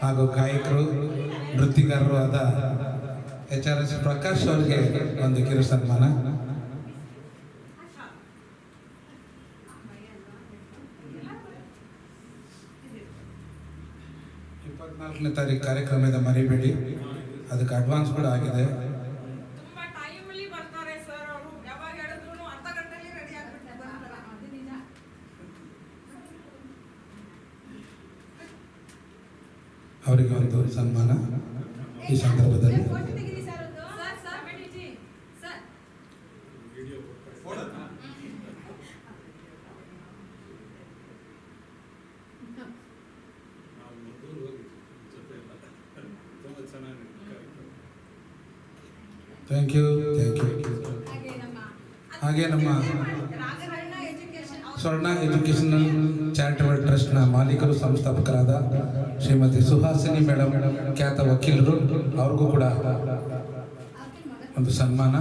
ಹಾಗೂ ಗಾಯಕರು ನೃತ್ಯಗಾರರು ಆದ HRS ಪ್ರಕಾಶ್ ಅವರಿಗೆ ಒಂದು ಕಿರು ಸನ್ಮಾನ. ನೇ ತಾರೀಕು ಕಾರ್ಯಕ್ರಮದ ಮರಿಬೇಡಿ, ಅದಕ್ಕೆ ಅಡ್ವಾನ್ಸ್ ಕೂಡ ಆಗಿದೆ. ಅವರಿಗೆ ಒಂದು ಸನ್ಮಾನ ಈ ಸಂದರ್ಭದಲ್ಲಿ. Thank you. ಹಾಗೆ ನಮ್ಮ ಸ್ವರ್ಣ ಎಜುಕೇಷನಲ್ ಚಾರಿಟಬಲ್ ಟ್ರಸ್ಟ್ನ ಮಾಲೀಕರು ಸಂಸ್ಥಾಪಕರಾದ ಶ್ರೀಮತಿ ಸುಹಾಸಿನಿ ಮೇಡಮ್, ಖ್ಯಾತ ವಕೀಲರು, ಅವ್ರಿಗೂ ಕೂಡ ಒಂದು ಸನ್ಮಾನ.